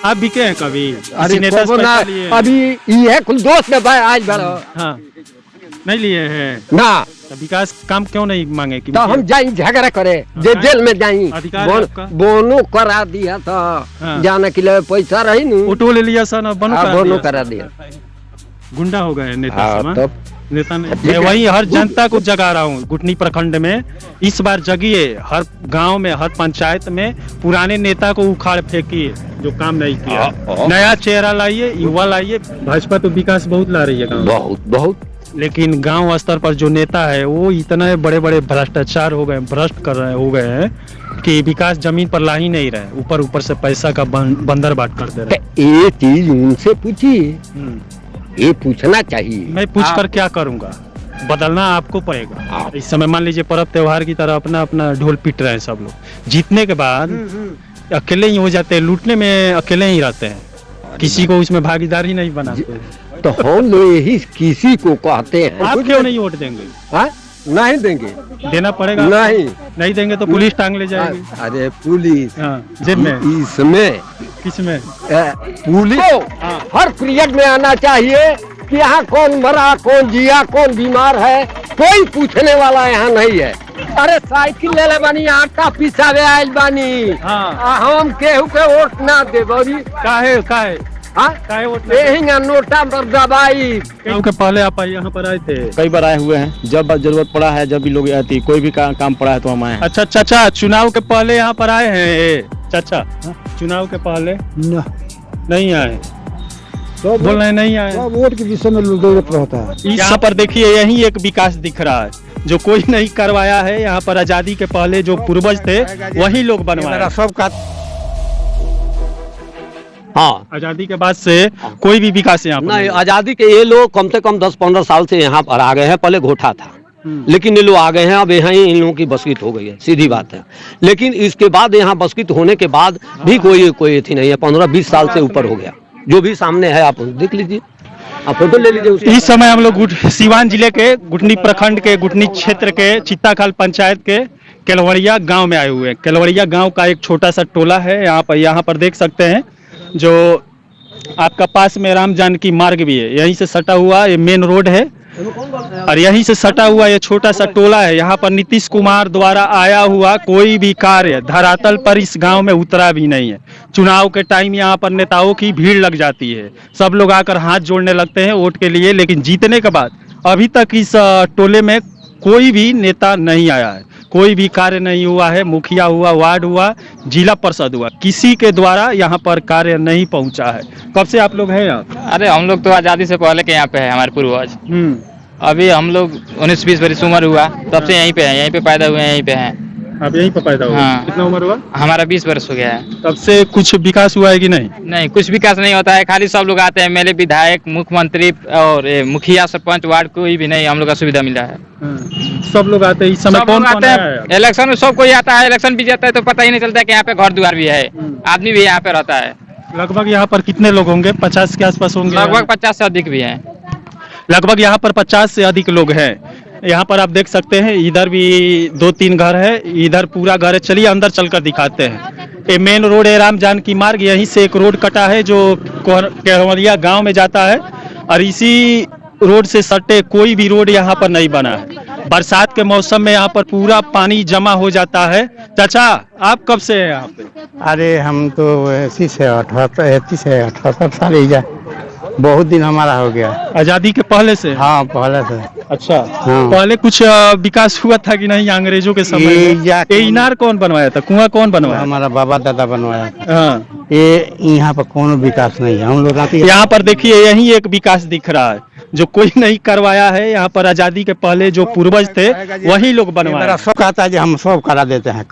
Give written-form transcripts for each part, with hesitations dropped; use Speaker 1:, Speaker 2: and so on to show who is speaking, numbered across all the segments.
Speaker 1: आप बिके हैं कभी?
Speaker 2: अरे
Speaker 1: नेता से
Speaker 2: ना,
Speaker 1: पैसा लिए हैं?
Speaker 2: अभी ये कुल दोस्त ने भाई आज बड़ा
Speaker 1: हाँ नहीं लिए हैं
Speaker 2: ना,
Speaker 1: तो विकास काम क्यों नहीं मांगे कि
Speaker 2: तो हम जाई झगड़ा करे जे जेल में जाई
Speaker 1: अधिकार है आपका?
Speaker 2: बोनो करा दिया था।
Speaker 1: हाँ।
Speaker 2: जाने के लिए पैसा रही नु
Speaker 1: ऑटो ले लिया सर ना
Speaker 2: बोनो करा दिया।
Speaker 1: गुंडा हो गए नेता
Speaker 2: हाँ,
Speaker 1: सब, हाँ?
Speaker 2: तो
Speaker 1: नेता ने मैं वही हर जनता को जगा रहा हूँ गुठनी प्रखंड में। इस बार जगिए, हर गांव में हर पंचायत में पुराने नेता को उखाड़ फेंकिए जो काम नहीं किया, नया चेहरा लाइए, युवा लाइए। भाजपा तो विकास बहुत ला रही है गाँव,
Speaker 2: बहुत बहुत,
Speaker 1: लेकिन गांव स्तर पर जो नेता है वो इतने बड़े बड़े भ्रष्टाचार हो गए, भ्रष्ट कर रहे हो गए हैं कि विकास जमीन पर ला ही नहीं रहे, ऊपर ऊपर से पैसा का बंदर बाट कर दे रहे।
Speaker 2: ये चीज उनसे पूछिए, ये पूछना चाहिए।
Speaker 1: मैं पूछ कर क्या करूंगा, बदलना आपको पड़ेगा। इस समय मान लीजिए पर्व त्योहार की तरह अपना अपना ढोल पीट रहे हैं सब लोग, जीतने के बाद अकेले ही हो जाते हैं, लूटने में अकेले ही रहते हैं, किसी को इसमें भागीदार ही नहीं बनाते।
Speaker 2: तो हम लोग यही किसी को कहते हैं,
Speaker 1: आप क्यों नहीं वोट देंगे?
Speaker 2: हाँ? नहीं देंगे,
Speaker 1: देना पड़ेगा। नहीं देंगे तो पुलिस टांग ले जाएगी।
Speaker 2: अरे पुलिस
Speaker 1: जेल में,
Speaker 2: इसमें
Speaker 1: किसमें?
Speaker 2: पुलिस हर पीरियड में आना चाहिए कि यहाँ कौन मरा, कौन जिया, कौन बीमार है, कोई पूछने वाला यहाँ नहीं है। अरे साइकिल ले ले बानी, आटा पिसावे आयल बानी, हम केहू के वोट ना दे बरी
Speaker 1: काहे
Speaker 2: नोटा पर दबाई।
Speaker 1: के पहले आप यहाँ पर आए थे?
Speaker 3: कई बार आए हुए हैं, जब जरूरत पड़ा है, जब भी लोग आती, कोई भी काम पड़ा है तो हम आए हैं।
Speaker 1: अच्छा चाचा, चुनाव के पहले यहाँ पर आए हैं चाचा? चुनाव के पहले नहीं आए, बोल रहे नहीं आए।
Speaker 2: वोट के विषय में जरूरत रहता है।
Speaker 1: यहाँ पर देखिए यही एक विकास दिख रहा है जो कोई नहीं करवाया है। यहाँ पर आजादी के पहले जो पूर्वज थे वही लोग बनवाए सब का।
Speaker 2: हाँ,
Speaker 1: आजादी के बाद से कोई भी विकास यहाँ पर
Speaker 2: नहीं। आजादी के ये लोग कम से कम 10-15 साल से यहाँ पर आ गए हैं। पहले घोटा था, लेकिन ये लोग आ गए हैं, अब यहाँ इन लोगों की बसकीत हो गई है, सीधी बात है। लेकिन इसके बाद यहाँ बसकीत होने के बाद भी कोई थी नहीं है, 15-20 साल से ऊपर हो गया। जो भी सामने है आप देख लीजिए, आप फोटो ले लीजिए।
Speaker 1: इस समय हम लोग सिवान जिले के गुठनी प्रखंड के गुठनी क्षेत्र के चित्ताखाल पंचायत के केलवड़िया गांव में आए हुए हैं। केलवड़िया गांव का एक छोटा सा टोला है। यहाँ पर देख सकते हैं जो आपका पास में राम जानकी मार्ग भी है, यहीं से सटा हुआ ये मेन रोड है और यहीं से सटा हुआ ये छोटा सा टोला है। यहाँ पर नीतीश कुमार द्वारा आया हुआ कोई भी कार्य धरातल पर इस गांव में उतरा भी नहीं है। चुनाव के टाइम यहाँ पर नेताओं की भीड़ लग जाती है, सब लोग आकर हाथ जोड़ने लगते हैं वोट के लिए, लेकिन जीतने के बाद अभी तक इस टोले में कोई भी नेता नहीं आया है, कोई भी कार्य नहीं हुआ है। मुखिया हुआ, वार्ड हुआ, जिला परिषद हुआ, किसी के द्वारा यहाँ पर कार्य नहीं पहुँचा है। कब से आप लोग हैं यहाँ?
Speaker 4: अरे हम लोग तो आज़ादी से पहले के यहाँ पे है, हमारे पूर्वज। अभी हम लोग 19-20 वर्ष उम्र हुआ तब से यहीं पे है, यहीं पे पैदा हुए हैं, यहीं पे हैं।
Speaker 1: आप यहीं पर पैदा हुए?
Speaker 4: हाँ।
Speaker 1: कितना उम्र हुआ?
Speaker 4: हमारा 20 वर्ष हो गया है।
Speaker 1: तब से कुछ विकास हुआ है कि नहीं?
Speaker 4: नहीं, कुछ विकास नहीं होता है, खाली सब लोग आते हैं, मेरे विधायक, मुख्यमंत्री और मुखिया, सरपंच, वार्ड, कोई भी नहीं हम लोग का सुविधा मिला है।
Speaker 1: सब लोग आते हैं। इस समय कौन
Speaker 4: आते हैं? इलेक्शन में सब कोई आता है, इलेक्शन भी जाता है तो पता ही नहीं चलता है कि यहाँ पे घर द्वार भी है, आदमी भी यहाँ पे रहता है।
Speaker 1: लगभग यहाँ पर कितने लोग होंगे? 50 के आसपास होंगे?
Speaker 4: लगभग 50 से अधिक भी है।
Speaker 1: लगभग यहाँ पर 50 से अधिक लोग हैं। यहाँ पर आप देख सकते हैं, इधर भी 2-3 घर है, इधर पूरा घर है। चलिए अंदर चलकर दिखाते हैं। ये मेन रोड है राम जानकी मार्ग, यहीं से एक रोड कटा है जो केलवड़िया गांव में जाता है और इसी रोड से सटे कोई भी रोड यहाँ पर नहीं बना है। बरसात के मौसम में यहाँ पर पूरा पानी जमा हो जाता है। चाचा, आप कब से हैं यहाँ पे?
Speaker 5: अरे हम तो ऐसी से 78 साल ही जाए, बहुत दिन हमारा हो गया।
Speaker 1: आजादी के पहले से?
Speaker 5: हाँ, पहले से।
Speaker 1: अच्छा।
Speaker 5: हाँ।
Speaker 1: पहले कुछ विकास हुआ था कि नहीं अंग्रेजों के समय में? ये इनार कौन बनवाया था, कुआं कौन बनवाया?
Speaker 5: हमारा बाबा दादा बनवाया था।
Speaker 1: हाँ।
Speaker 5: ये यहाँ पर कोनो विकास नहीं है, हम लोग
Speaker 1: यहाँ पर देखिए यही एक विकास दिख रहा है जो कोई नहीं करवाया है। यहाँ पर आजादी के पहले जो पूर्वज थे वही लोग बनवाए।
Speaker 5: सब कहता है कि हम सब करा देते हैं।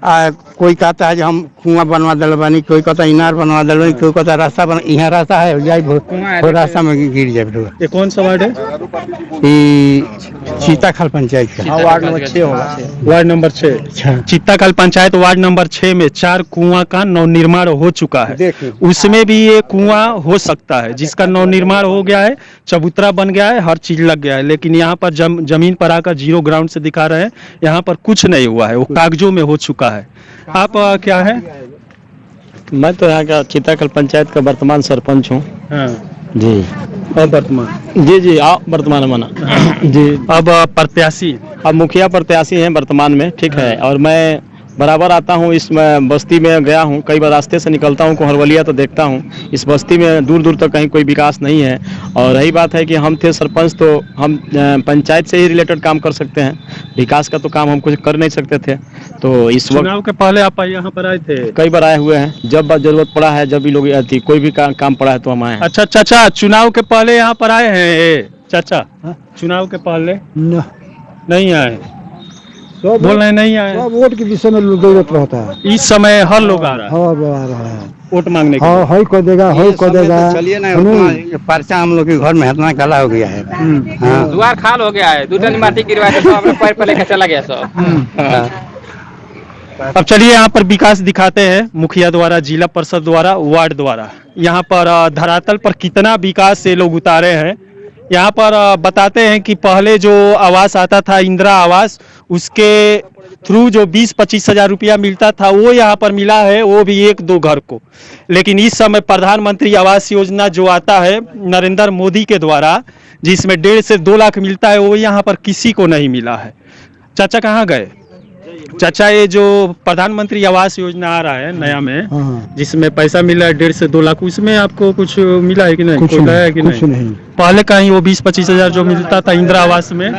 Speaker 5: कोई कहता है कि हम कुआं बनवा दिल बानी, कोई कहता इनार बनवा दिल बानी, कोई कहता रास्ता बना, यहाँ रास्ता है जाए रास्ता में गिर जाए।
Speaker 1: ये कौन सा वार्ड है?
Speaker 5: चित्ताखाल पंचायत का
Speaker 1: वार्ड नंबर 6 होगा। Ward number 6 Chittakhal panchayat ward number 6 में 4 कुआं का नवनिर्माण हो चुका है। उसमें भी ये कुआं हो सकता है जिसका नवनिर्माण हो गया है, चबूतरा बन गया है, हर चीज लग गया है। लेकिन यहाँ पर जमीन पर आकर जीरो ग्राउंड से दिखा रहे हैं, यहाँ पर कुछ नहीं हुआ है, वो कागजों में हो चुका है। आप क्या है?
Speaker 3: मैं तो यहाँ का चिताकल पंचायत का वर्तमान सरपंच हूँ।
Speaker 1: हाँ।
Speaker 3: जी।
Speaker 1: और वर्तमान
Speaker 3: जी वर्तमान मना। जी।
Speaker 1: अब प्रत्याशी
Speaker 3: अब मुखिया प्रत्याशी हैं वर्तमान में, ठीक है। और मैं बराबर आता हूँ इस बस्ती में, गया हूँ कई बार, रास्ते से निकलता हूँ कोहरवलिया तो देखता हूँ इस बस्ती में दूर दूर तक कहीं कोई विकास नहीं है। और रही बात है कि हम थे सरपंच तो हम पंचायत से ही रिलेटेड काम कर सकते हैं, विकास का तो काम हम कुछ कर नहीं सकते थे। तो इस वक्त
Speaker 1: चुनाव के पहले आप यहाँ पर आए थे?
Speaker 3: कई बार आए हुए हैं, जब जरूरत पड़ा है, जब भी लोग आती कोई भी काम पड़ा है तो हम आए हैं।
Speaker 1: अच्छा चाचा, चुनाव के पहले यहाँ पर आए हैं ये चाचा? चुनाव के पहले नहीं आए? बोल रहे नहीं आए?
Speaker 6: वोट के विषय में जरूरत रहता है।
Speaker 1: इस समय हर लोग आ रहा है
Speaker 6: आ रहा है
Speaker 1: वोट मांगने के लिए।
Speaker 6: हई को देगा, हई को देगा।
Speaker 5: चलिए ना, उतना पर्चा हम लोग के घर में इतना काला हो गया है। हाँ।
Speaker 4: द्वार खाल हो गया है, 2 टन माटी गिरवा के सब अपने पैर पर लेकर चला गया सब।
Speaker 1: अब चलिए यहाँ पर विकास दिखाते हैं, मुखिया द्वारा, जिला परिषद द्वारा, वार्ड द्वारा। यहाँ पर धरातल पर कितना विकास से लोग उतारे हैं। यहाँ पर बताते हैं कि पहले जो आवास आता था, इंदिरा आवास, उसके थ्रू जो 20-25 हजार रुपया मिलता था वो यहाँ पर मिला है, वो भी 1-2 घर को। लेकिन इस समय प्रधानमंत्री आवास योजना जो आता है नरेंद्र मोदी के द्वारा, जिसमें 1.5 से 2 लाख मिलता है, वो यहाँ पर किसी को नहीं मिला है। चाचा कहाँ गए? चाचा, ये जो प्रधानमंत्री आवास योजना आ रहा है नया में, जिसमें पैसा मिला है 1.5 से 2 लाख, उसमें आपको कुछ मिला है कि नहीं? कोई लाया है कि नहीं? पहले कहीं वो 20-25 हजार जो मिलता था इंदिरा आवास में,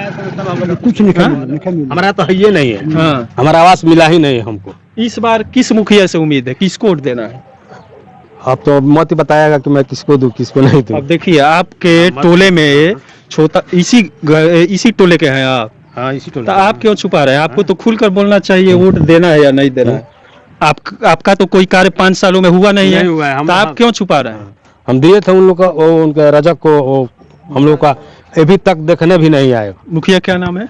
Speaker 6: कुछ नहीं।
Speaker 2: हमारा तो ये नहीं है।
Speaker 1: हाँ।
Speaker 2: हमारा आवास मिला ही नहीं है हमको।
Speaker 1: इस बार किस मुखिया से उम्मीद है, किसको वोट देना है?
Speaker 2: अब तो मत ही बताएगा कि मैं किसको दूं किसको नहीं दूं।
Speaker 1: अब देखिए, आपके टोले में छोटा इसी टोले के हैं आप।
Speaker 2: हाँ, इसी टोले।
Speaker 1: तो आप क्यों छुपा रहे हैं? आपको तो खुलकर बोलना चाहिए, वोट देना है या नहीं देना है। आपका तो कोई कार्य 5 सालों में हुआ नहीं है, तो आप क्यों छुपा रहे हैं?
Speaker 2: हम दिए थे उन लोग का, उनके रजक को, हम लोग का अभी तक देखने भी नहीं आए।
Speaker 1: मुखिया क्या नाम है?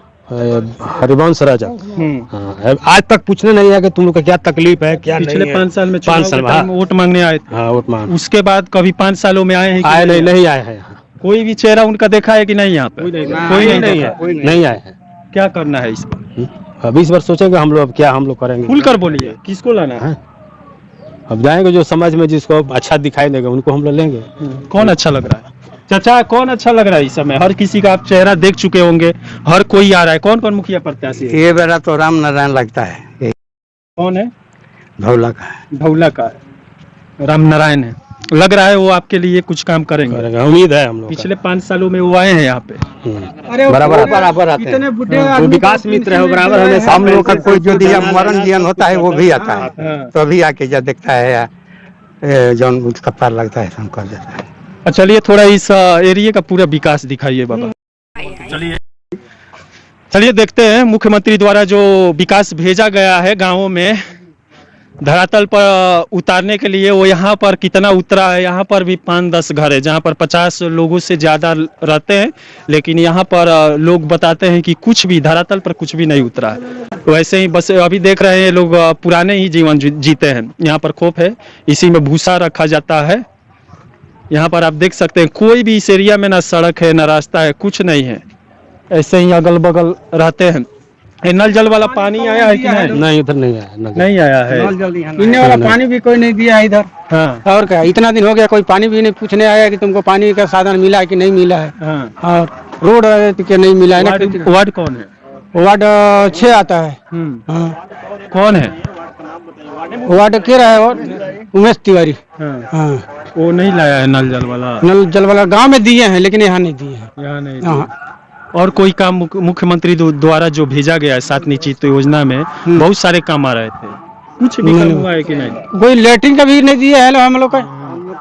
Speaker 2: हरिवंश रजक। हाँ, आज तक पूछने नहीं आया कि तुम लोग का क्या तकलीफ है, क्या
Speaker 1: पिछले 5 साल में
Speaker 2: 5 साल में
Speaker 1: वोट मांगने आए थे।
Speaker 2: हाँ, वोट मांग।
Speaker 1: उसके बाद कभी 5 सालों में आए हैं?
Speaker 2: आए नहीं आए हैं।
Speaker 1: कोई भी चेहरा उनका देखा है कि नहीं यहाँ पे? कोई
Speaker 2: नहीं आए हैं।
Speaker 1: क्या करना है इस पर?
Speaker 2: अब इस बार सोचेंगे हम लोग, क्या हम लोग करेंगे।
Speaker 1: खुलकर बोलिए, किसको लाना है?
Speaker 2: अब जाएंगे जो समझ में जिसको अच्छा दिखाई देगा उनको हम लोग लेंगे।
Speaker 1: कौन अच्छा लग रहा है चाचा? कौन अच्छा लग रहा है इस समय? हर किसी का आप चेहरा देख चुके होंगे, हर कोई आ रहा है। कौन कौन मुखिया प्रत्याशी है?
Speaker 5: ये बेरा तो राम नारायण लगता है।
Speaker 1: कौन है?
Speaker 5: धौला का।
Speaker 1: धौला का राम नारायण है। लग रहा है वो आपके लिए कुछ काम करेंगे,
Speaker 2: उम्मीद है हम लोग।
Speaker 1: पिछले 5 सालों में वो आए हैं यहाँ पे।
Speaker 2: बराबर आते हैं। वो विकास मित्र है, बराबर हमें।
Speaker 5: हम लोग का कोई जो दिया मरण जीवन होता है वो भी आता है, तो अभी आके जब देखता है या जौन उसका पार लगता है हम कर देता है।
Speaker 1: चलिए थोड़ा इस एरिया का पूरा विकास दिखाइए बाबा। चलिए देखते हैं मुख्यमंत्री द्वारा जो विकास भेजा गया है गाँवों में धरातल पर उतारने के लिए, वो यहाँ पर कितना उतरा है। यहाँ पर भी 5-10 घर है जहाँ पर 50 लोगों से ज़्यादा रहते हैं, लेकिन यहाँ पर लोग बताते हैं कि कुछ भी धरातल पर कुछ भी नहीं उतरा है। वैसे ही बस अभी देख रहे हैं लोग पुराने ही जीवन जीते हैं। यहाँ पर खोप है, इसी में भूसा रखा जाता है। यहाँ पर आप देख सकते हैं कोई भी इस एरिया में ना सड़क है ना रास्ता है, कुछ नहीं है। ऐसे ही अगल बगल रहते हैं। नल जल वाला पानी आया है कि नहीं?
Speaker 2: नहीं, इधर नहीं आया।
Speaker 1: नहीं आया है।
Speaker 6: पीने वाला पानी भी कोई नहीं दिया है इधर।
Speaker 1: हाँ।
Speaker 6: और क्या, इतना दिन हो गया कोई पानी भी नहीं पूछने आया कि तुमको पानी का साधन मिला है कि नहीं मिला है।
Speaker 1: हाँ।
Speaker 6: और रोड के नहीं मिला है ना।
Speaker 1: वार्ड कौन है?
Speaker 6: वार्ड 6 आता है। हाँ।
Speaker 1: कौन है?
Speaker 6: वार्ड के रहा है उमेश तिवारी।
Speaker 1: हाँ। वो नहीं लाया है नल जल वाला।
Speaker 6: नल जल वाला गाँव में दिए हैं लेकिन यहाँ नहीं दिए हैं।
Speaker 1: यहाँ नहीं। और कोई काम मुख्यमंत्री द्वारा जो भेजा गया है 7 निश्चित योजना में, बहुत सारे काम आ रहे थे, कुछ भी काम हुआ है कि नहीं?
Speaker 6: कोई लेटरिन का भी नहीं दिया है हम लोग का।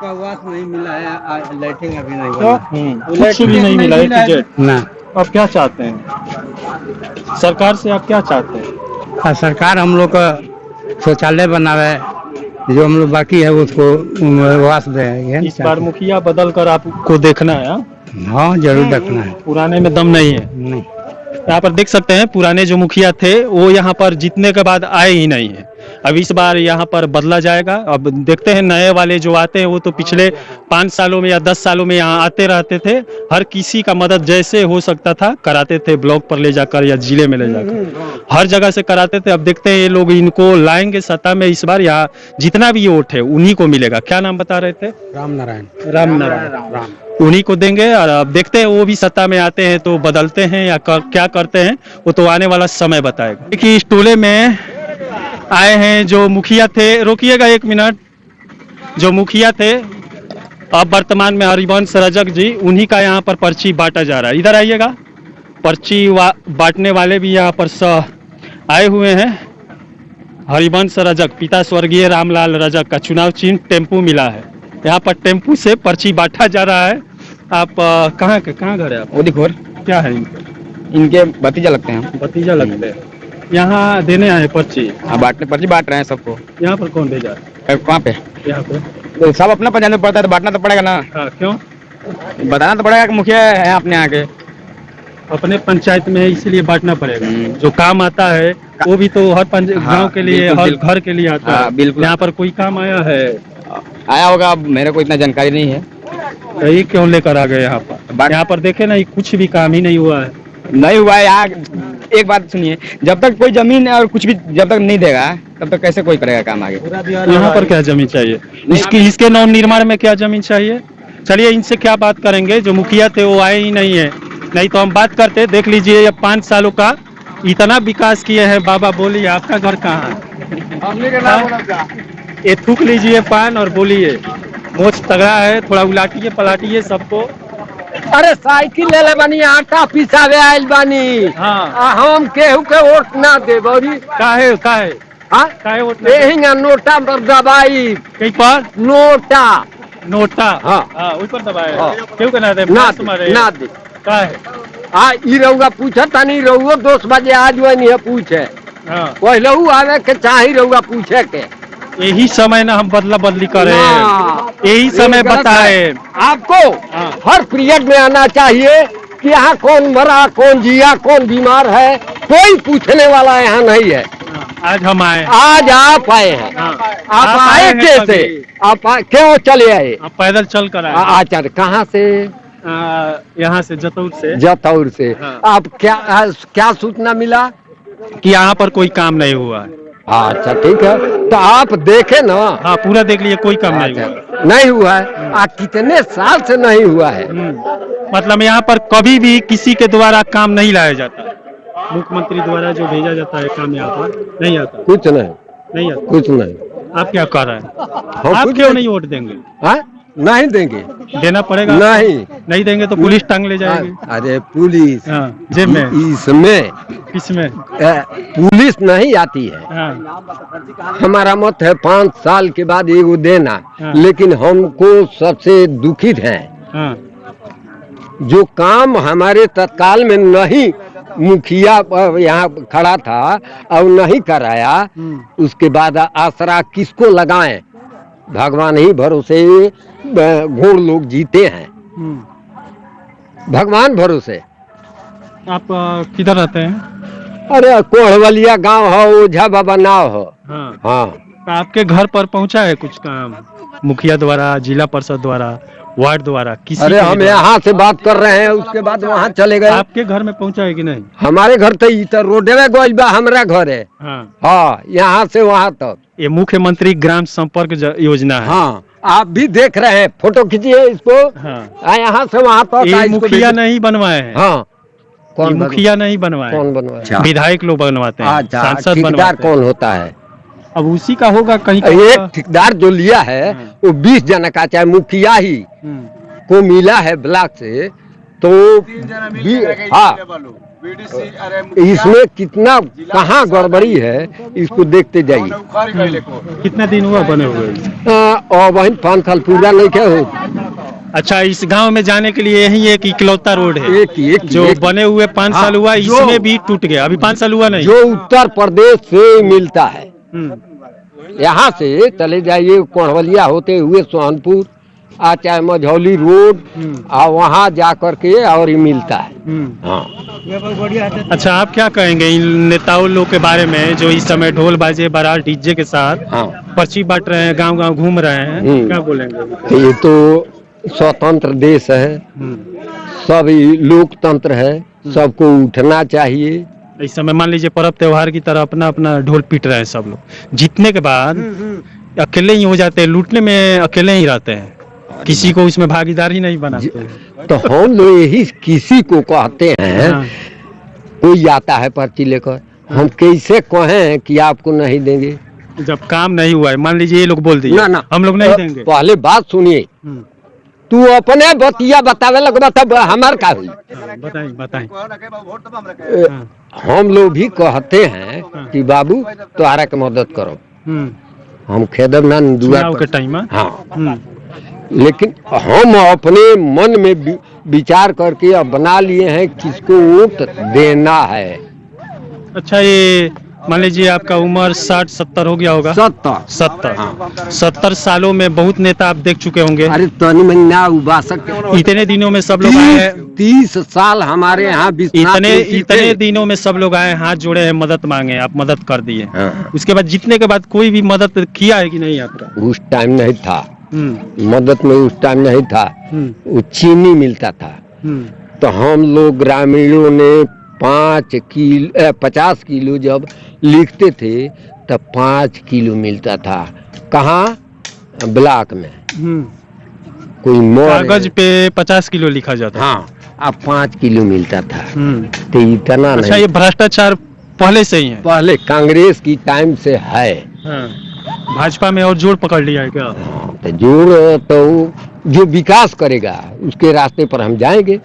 Speaker 5: आवास नहीं मिला है, लाइटिंग अभी नहीं हुआ।
Speaker 1: कुछ भी नहीं मिला है
Speaker 5: ना।
Speaker 1: अब क्या चाहते हैं सरकार से? आप क्या चाहते हैं?
Speaker 5: सरकार हम लोग का शौचालय बनावे, जो हम लोग बाकी है उसको आवास दे।
Speaker 1: इस बार मुखिया बदल कर आपको देखना है।
Speaker 5: हाँ, जरूर देखना है।
Speaker 1: पुराने में दम नहीं है।
Speaker 5: नहीं।
Speaker 1: यहाँ पर देख सकते हैं पुराने जो मुखिया थे वो यहाँ पर जीतने के बाद आए ही नहीं है। अब इस बार यहाँ पर बदला जाएगा। अब देखते हैं नए वाले जो आते हैं वो तो पिछले 5 सालों में या 10 सालों में यहाँ आते रहते थे, हर किसी का मदद जैसे हो सकता था कराते थे, ब्लॉक पर ले जाकर या जिले में ले जाकर हर जगह से कराते थे। अब देखते हैं ये लोग इनको लाएंगे सत्ता में, इस बार यहाँ जितना भी वोट है उन्हीं को मिलेगा। क्या नाम बता रहे थे?
Speaker 6: राम नारायण।
Speaker 1: राम नारायण, उन्हीं को देंगे। और अब देखते हैं वो भी सत्ता में आते हैं तो बदलते हैं या क्या करते हैं, वो तो आने वाला समय बताएगा। देखिए इस टोले में आए हैं जो मुखिया थे, रोकिएगा 1 मिनट, जो मुखिया थे अब वर्तमान में हरिवंश रजक जी, उन्हीं का यहाँ पर पर्ची बांटा जा रहा है। इधर आइएगा, पर्ची बांटने वाले भी यहाँ पर आए हुए हैं। हरिवंश रजक, पिता स्वर्गीय रामलाल रजक का चुनाव चिन्ह टेम्पू मिला है। यहाँ पर टेम्पू से पर्ची बांटा जा रहा है। आप कहाँ घर है आप?
Speaker 7: ओदीखोर।
Speaker 1: क्या है
Speaker 7: इनके भतीजा लगते हैं।
Speaker 1: भतीजा लगते हैं। यहाँ देने आए पर्ची?
Speaker 7: हाँ, पर्ची बांट रहे हैं सबको।
Speaker 1: यहाँ पर कौन भेजा है?
Speaker 7: कहाँ पे?
Speaker 1: यहाँ पे
Speaker 7: तो सब अपना पंचायत में पड़ता है तो बांटना तो पड़ेगा ना।
Speaker 1: हाँ, क्यों?
Speaker 7: बताना तो पड़ेगा कि मुखिया है अपने यहाँ के,
Speaker 1: अपने पंचायत में है इसलिए बांटना पड़ेगा। जो काम आता है वो भी तो हर गांव के लिए, हर घर के लिए आता है।
Speaker 7: बिल्कुल।
Speaker 1: यहाँ पर कोई काम आया है?
Speaker 7: आया होगा, मेरे को इतना जानकारी नहीं है।
Speaker 1: तो ये क्यों लेकर आ गए यहाँ पर? यहाँ पर देखे ना, कुछ भी काम ही नहीं हुआ है।
Speaker 7: नहीं हुआ है यहाँ। एक बात सुनिए, जब तक कोई जमीन और कुछ भी जब तक नहीं देगा तब तक कैसे कोई करेगा काम आगे।
Speaker 1: यहाँ पर क्या जमीन चाहिए? इसके नव निर्माण में क्या जमीन चाहिए? चलिए इनसे क्या बात करेंगे। जो मुखिया थे वो आए ही नहीं है, नहीं तो हम बात करते। देख लीजिए ये 5 सालों का इतना विकास किए हैं। बाबा बोलिए, आपका घर कहाँ है? ये थूक लीजिए पान और बोलिए। मोच तगड़ा है, थोड़ा उलाटिए पलाटिए सबको।
Speaker 2: अरे साइकिल ले ले बानी, आटा पिसावे आइल बानी।
Speaker 1: हाँ,
Speaker 2: हम केहू के वोट ना दे बड़ी।
Speaker 1: काहे
Speaker 2: हाँ,
Speaker 1: काहे वोट
Speaker 2: यही ना नोटा पर दबाई।
Speaker 1: कहीं पर नोटा
Speaker 2: हाँ,
Speaker 1: ऊपर दबाए।
Speaker 2: हाँ।
Speaker 1: क्यों करना दे?
Speaker 2: ना दे।
Speaker 1: काहे?
Speaker 2: ई रहुआ पूछा तनी, रहुआ 2 बजे आज वही है पूछे।
Speaker 1: हाँ,
Speaker 2: पहले आवे के चाही रहुआ पूछे के।
Speaker 1: यही समय ना हम बदला बदली करें, यही समय बताए
Speaker 2: आपको। हर पीरियड में आना चाहिए कि यहाँ कौन मरा, कौन जिया, कौन बीमार है, कोई पूछने वाला यहाँ नहीं है।
Speaker 1: आज हम आए,
Speaker 2: आज आप आए हैं। आप आए कैसे? आप क्यों चले आए?
Speaker 1: आप पैदल चल कर आए।
Speaker 2: आचार्य कहाँ से?
Speaker 1: यहाँ से,
Speaker 2: जतौर से।
Speaker 1: हाँ।
Speaker 2: आप क्या सूचना मिला
Speaker 1: कि यहाँ पर कोई काम नहीं हुआ है?
Speaker 2: अच्छा ठीक है, तो आप देखे ना।
Speaker 1: हाँ, पूरा देख लिए, कोई काम नहीं हुआ।
Speaker 2: नहीं हुआ है। कितने साल से नहीं हुआ है?
Speaker 1: मतलब यहाँ पर कभी भी किसी के द्वारा काम नहीं लाया जाता? मुख्यमंत्री द्वारा जो भेजा जाता है काम यहाँ पर नहीं आता?
Speaker 2: कुछ नहीं
Speaker 1: आता?
Speaker 2: कुछ नहीं।
Speaker 1: आप क्या कर रहे हैं? आप क्यों नहीं वोट देंगे?
Speaker 2: नहीं देंगे।
Speaker 1: देना पड़ेगा। नहीं देंगे तो पुलिस टांग ले जाएगी।
Speaker 2: अरे पुलिस
Speaker 1: जेब में?
Speaker 2: इसमें
Speaker 1: किसमें?
Speaker 2: पुलिस नहीं आती है। हमारा मत है 5 साल के बाद एगो देना। लेकिन हमको सबसे दुखित है जो काम हमारे तत्काल में नहीं, मुखिया यहाँ खड़ा था और नहीं कराया, उसके बाद आसरा किसको लगाएं? भगवान ही भरोसे घोड़ लोग जीते हैं, भगवान भरोसे।
Speaker 1: आप किधर रहते हैं?
Speaker 2: अरे कोहवलिया गांव हो, ओझा बाबा नाव हो। हाँ।
Speaker 1: आपके घर पर पहुंचा है कुछ काम मुखिया द्वारा, जिला परिषद द्वारा, वार्ड द्वारा? किसी?
Speaker 2: अरे हम यहाँ से बात कर रहे हैं, उसके बाद वहाँ चले गए।
Speaker 1: आपके घर में पहुंचा है कि नहीं?
Speaker 2: हमारे घर तो इधर रोडे में गोइल बा, हमारा घर है। हाँ, यहाँ से वहाँ तक।
Speaker 1: ये मुख्यमंत्री ग्राम संपर्क योजना है।
Speaker 2: हाँ, आप भी देख रहे हैं, फोटो खींचिए इसको। यहाँ से वहाँ तक।
Speaker 1: ये मुखिया नहीं बनवाए हैं?
Speaker 2: हाँ।
Speaker 1: कौन मुखिया नहीं बनवाए?
Speaker 2: कौन बनवाए?
Speaker 1: विधायक लोग बनवाते हैं, सांसद
Speaker 2: ठेकेदार कौन होता है?
Speaker 1: अब उसी का होगा कहीं।
Speaker 2: एक ठेकेदार जो लिया है वो 20 जना का, चाहे मुखिया ही को मिला है ब्लॉक से, तो हाँ, इसमें कितना कहाँ गड़बड़ी है इसको देखते जाइए।
Speaker 1: कितना दिन हुआ बने हुए?
Speaker 2: और वही 5 साल पूरा नहीं क्या हो।
Speaker 1: अच्छा, इस गांव में जाने के लिए यही एक इकलौता रोड है?
Speaker 2: एक
Speaker 1: जो बने हुए 5 साल हुआ, इसमें भी टूट गया। अभी 5 साल हुआ नहीं।
Speaker 2: जो उत्तर प्रदेश से मिलता है, यहाँ से चले जाइए कोहवलिया होते हुए सोहनपुर, आ चाहे मझौली रोड आ वहाँ जा करके और ही मिलता है। हाँ।
Speaker 1: अच्छा, आप क्या कहेंगे इन नेताओं लोग के बारे में जो इस समय ढोल बाजे बारात डीजे के साथ
Speaker 2: हाँ।
Speaker 1: पर्ची बांट रहे हैं, गांव गांव घूम रहे हैं, क्या बोलेंगे?
Speaker 2: तो ये तो स्वतंत्र देश है, सब लोकतंत्र है, सबको उठना चाहिए।
Speaker 1: इस समय मान लीजिए पर्व त्योहार की तरह अपना अपना ढोल पीट रहे हैं सब लोग, जीतने के बाद अकेले ही हो जाते हैं, लूटने में अकेले ही रहते हैं, किसी को इसमें भागीदारी नहीं बनाते हैं।
Speaker 2: तो हम लोग यही किसी को कहते हैं, कोई आता है पर्ची लेकर, हम कैसे कहें कि आपको नहीं देंगे
Speaker 1: जब काम नहीं हुआ है? मान लीजिए ये लोग बोल दिए
Speaker 2: ना
Speaker 1: हम लोग नहीं देंगे।
Speaker 2: पहले बात सुनिए, तू अपने बतिया बतावे लग तब हमार का हुई।
Speaker 1: बताएं बताएं।
Speaker 2: हम लोग भी कहते हैं कि बाबू तुम्हारा के मदद करो, हम खेदब ना दुआ
Speaker 1: के टाइम।
Speaker 2: हाँ, लेकिन हम अपने मन में विचार करके अब बना लिए हैं किसको वोट देना है।
Speaker 1: अच्छा, ये मान लीजिए आपका उम्र 60-70 हो गया होगा। 70 सालों में बहुत नेता आप देख चुके होंगे।
Speaker 2: अरे तनी में ना उबा सकते,
Speaker 1: इतने दिनों में सब लोग आए हैं,
Speaker 2: 30 साल हमारे यहाँ
Speaker 1: इतने दिनों में सब लोग आए, हाथ जोड़े हैं, मदद मांगे, आप मदद कर दिए। उसके बाद जीतने के बाद कोई भी मदद किया है कि नहीं आपका?
Speaker 2: उस टाइम नहीं था मदद में, उस टाइम नहीं था, वो चीनी मिलता था। तो हम लोग ग्रामीणों ने 50 किलो जब लिखते थे तब 5 किलो मिलता था। कहाँ? ब्लॉक में कोई
Speaker 1: कागज पे 50 किलो लिखा जाता।
Speaker 2: हाँ, अब 5 किलो मिलता था। तो इतना
Speaker 1: अच्छा,
Speaker 2: नहीं।
Speaker 1: ये भ्रष्टाचार पहले से ही है?
Speaker 2: पहले कांग्रेस की टाइम से है।
Speaker 1: भाजपा में और जोर पकड़ लिया है क्या?
Speaker 2: तो जोर तो जो विकास करेगा उसके रास्ते पर हम जाएंगे।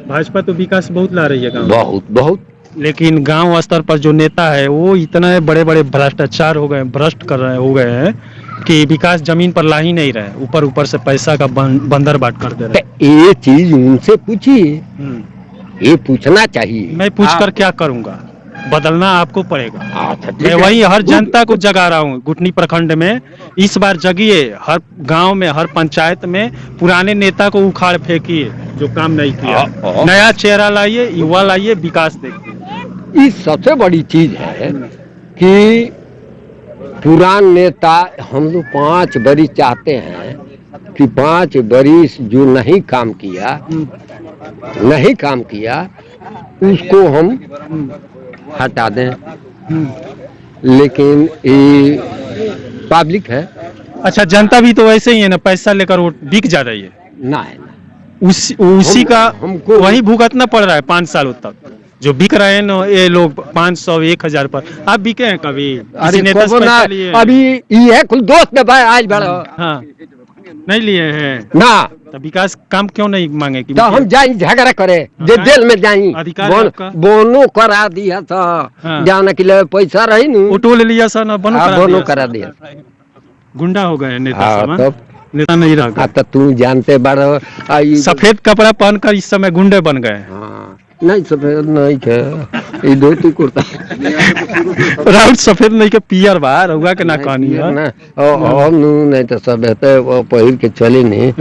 Speaker 1: भाजपा तो विकास बहुत ला रही है गाँव,
Speaker 2: बहुत,
Speaker 1: लेकिन गांव स्तर पर जो नेता है वो इतने बड़े बड़े भ्रष्टाचार हो गए, भ्रष्ट हो गए हैं कि विकास जमीन पर ला ही नहीं रहे, ऊपर से पैसा का बंदर बाट कर दे रहे।
Speaker 2: ये चीज उनसे पूछिए, ये पूछना चाहिए।
Speaker 1: मैं पूछकर क्या करूंगा? बदलना आपको पड़ेगा।
Speaker 2: अच्छा,
Speaker 1: मैं वही हर जनता को जगा रहा हूँ गुठनी प्रखंड में, इस बार जगिए, हर गांव में, हर पंचायत में पुराने नेता को उखाड़ फेंकिए जो काम नहीं किया, नया चेहरा लाइए, युवा लाइए, विकास देखिए।
Speaker 2: ये सबसे बड़ी चीज है कि पुरान नेता हम लोग 5 बरिस चाहते हैं कि 5 बरिस जो नहीं काम किया उसको हम हटा दें, लेकिन ये पब्लिक है।
Speaker 1: अच्छा, जनता भी तो वैसे ही है ना, पैसा लेकर वोट बिक जा रही है
Speaker 2: ना,
Speaker 1: उसी का हमको वही भुगतना पड़ रहा है 5 सालों तक। जो बिक रहे हैं ना ये लोग 500-1000 पर, आप बिके हैं कभी?
Speaker 2: अरे अभी ये कुल दोस्त भाई आज बड़ा
Speaker 1: नहीं लिए हैं
Speaker 2: ना,
Speaker 1: तो विकास काम क्यों नहीं मांगे कि
Speaker 2: तो हम जाए झगड़ा करे, जेल में जाए, बोनो करा दिया था, जाने के लिए पैसा रही नहीं,
Speaker 1: टोल लिया सर ना,
Speaker 2: बोनो करा दिया,
Speaker 1: गुंडा हो गए नेता, नेता नहीं रहा।
Speaker 2: तो तू जानते बड़ा,
Speaker 1: सफेद कपड़ा पहनकर इस समय गुंडे बन गए।
Speaker 2: नहीं सफेद नहीं के धोती कुर्ता
Speaker 1: राउत सफेद नहीं के पियर बाहर होगा के ना कहानी है
Speaker 2: ना, और नहीं तो सब है पहिर के चले नहीं।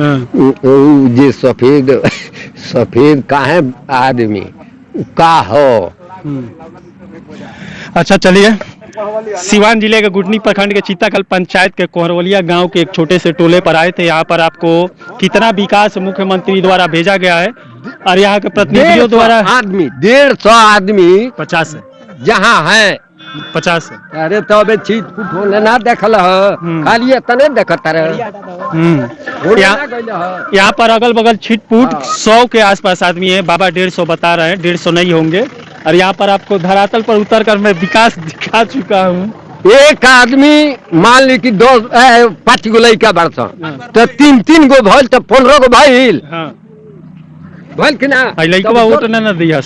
Speaker 2: जे सफेद का है आदमी का हो।
Speaker 1: अच्छा, चलिए, सिवान जिले के गुठनी प्रखंड के चित्ताकल पंचायत के कोहरवलिया गांव के एक छोटे से टोले पर आए थे। यहाँ पर आपको कितना विकास मुख्यमंत्री द्वारा भेजा गया है और यहाँ के प्रतिनिधियों द्वारा
Speaker 2: 150 आदमी
Speaker 1: 50 है,
Speaker 2: जहाँ है
Speaker 1: 50 है।
Speaker 2: अरे तो अबे चीज कुछ होने ना देखल खाली इतने देखता रहे।
Speaker 1: यहाँ पर अगल बगल छिटपुट 100 के आसपास आदमी है, बाबा 150 बता रहे हैं, 150 नहीं होंगे। और यहाँ पर आपको धरातल पर उतर कर मैं विकास दिखा चुका हूँ।
Speaker 2: एक आदमी मान ली कि 5 गो लड़का बरसा तो 3 गो भइल तो 15 गो भइल कि ना,
Speaker 1: लड़का वोट ना दिया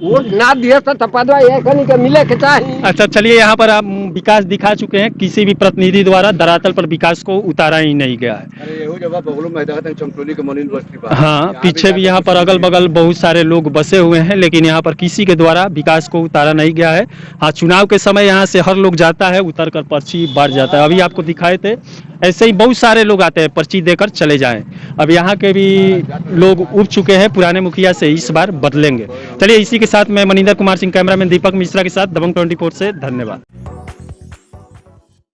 Speaker 2: वोट ना दिया तो पदवा एक के मिले के चाहिए।
Speaker 1: अच्छा, चलिए, यहाँ पर आप विकास दिखा चुके हैं, किसी भी प्रतिनिधि द्वारा धरातल पर विकास को उतारा ही नहीं गया है। हाँ, पीछे भी यहाँ पर अगल बगल बहुत सारे लोग बसे हुए हैं, लेकिन यहाँ पर किसी के द्वारा विकास को उतारा नहीं गया है। हाँ, चुनाव के समय यहाँ से हर लोग जाता है, उतर कर पर्ची बांट जाता है। अभी आपको दिखाए थे, ऐसे ही बहुत सारे लोग आते हैं, पर्ची देकर चले जाएं। अब यहाँ के भी लोग उब चुके हैं, पुराने मुखिया से इस बार बदलेंगे। चलिए, इसी के साथ मैं मनिंदर कुमार सिंह, कैमरामैन दीपक मिश्रा के साथ दबंग 24 से, धन्यवाद।